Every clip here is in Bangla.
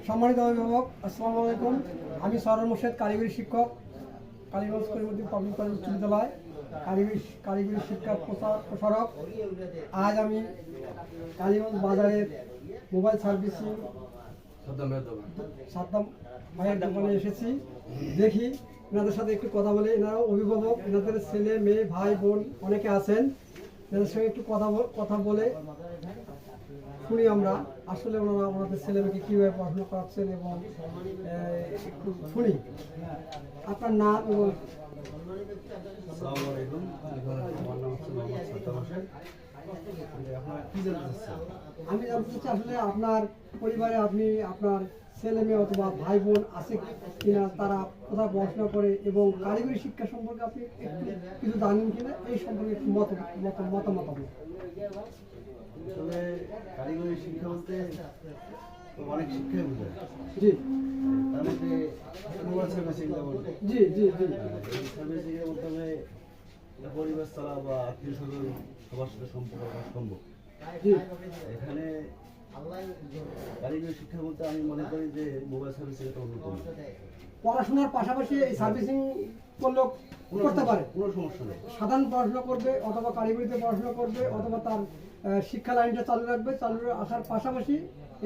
সম্মানিত অভিভাবক, আসসালামু আলাইকুম। আমি সরোয়ার মোর্শেদ, কারিগরি শিক্ষক, কালীগঞ্জ করিমুদ্দিন পাবলিক কলেজ উচ্চ বিদ্যালয়, কারিগরি শিক্ষার প্রসারক। আজ আমি কালীগঞ্জ বাজারের মোবাইল সার্ভিসিং সাদ্দাম ভাইয়ের দোকানে এসেছি। দেখি এনাদের সাথে একটু কথা বলে। এনারাও অভিভাবক, এনাদের ছেলে মেয়ে ভাই বোন অনেকে আছেন। এনাদের সঙ্গে একটু কথা বলে শুনি আমরা আসলে ওনারা ওনাদের ছেলে মেয়েকে কীভাবে পড়াশোনা করাচ্ছেন এবং একটু শুনি। আপনার নাম এবং আসসালামু আলাইকুম। আমার নাম হচ্ছে মোহাম্মদ সাদ্দাম হোসেন। আমি জানতে চাচ্ছি আসলে আপনার পরিবারে আপনি আপনার ছেলে মেয়ে অথবা ভাই বোন আছে কিনা, তারা কোথাও পড়াশোনা করে এবং কারিগরি শিক্ষা সম্পর্কে আপনি একটু কিছু জানেন কিনা, এই সম্পর্কে একটু মতামত আপনার। আসলে কারিগরি শিক্ষা বলতে অনেক শিক্ষাই বোঝায়। জি, তার মধ্যে মোবাইল সার্ভিসিং যেমন জি জি জি সার্ভিসিং এর মাধ্যমে পরিবার চালা বা আত্মীয় স্বজন সবার সাথে সম্পর্ক করা সম্ভব। জি। এখানে কারিগরি শিক্ষা বলতে আমি মনে করি যে মোবাইল সার্ভিসিং একটা অন্যতম। পড়াশোনার পাশাপাশি এই সার্ভিসিং করলেও করতে পারে, কোনো সমস্যা নেই। সাধারণ পড়াশোনা করবে অথবা কারিগরিতে পড়াশোনা করবে অথবা তার শিক্ষা লাইনটা চালু রাখবে, চালু আসার পাশাপাশি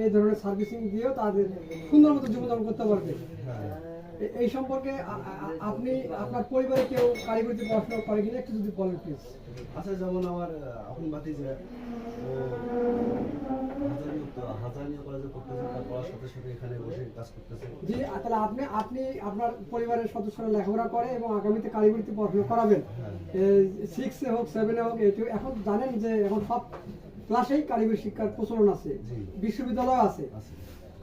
এই ধরনের সার্ভিসিং দিয়েও তাদের সুন্দর মতো জীবনযাপন করতে পারবে। এই সম্পর্কে আপনি আপনার পরিবারে কেউ কারিগরিতে পড়াশোনা করে কিনা একটু যদি বলেন প্লিজ। আচ্ছা, যেমন আমার আপন ভাতিজা ও হাজারীয় কলেজে পড়তেছে, তার পড়ার সাথে সাথে এখানে বসে কাজ করতেছে। জি, তাহলে আপনি আপনার পরিবারের সদস্যরা লেখাপড়া করে এবং আগামীতে কারিগরিতে পড়াশোনা করাবেন, 6-এ হোক 7-এ হোক 8-এ। এখন জানেন যে এখন সব ক্লাসেই কারিগরি শিক্ষার প্রচলন আছে, বিশ্ববিদ্যালয় আছে।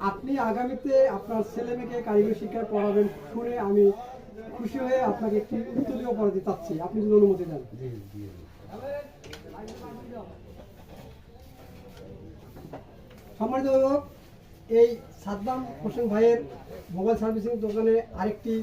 আপনি আগামীতে আপনার ছেলে মেয়েকে কারিগরি শিক্ষায় পড়াবেন শুনে আমি খুশি হয়ে আপনাকে একটি উত্তরীয় পড়াতে চাচ্ছি, আপনি যদি অনুমতি দেন। সম্মানিত অভিভাবক, এই সাদ্দাম হোসেন ভাইয়ের মোবাইল সার্ভিসিং দোকানে আরেকটি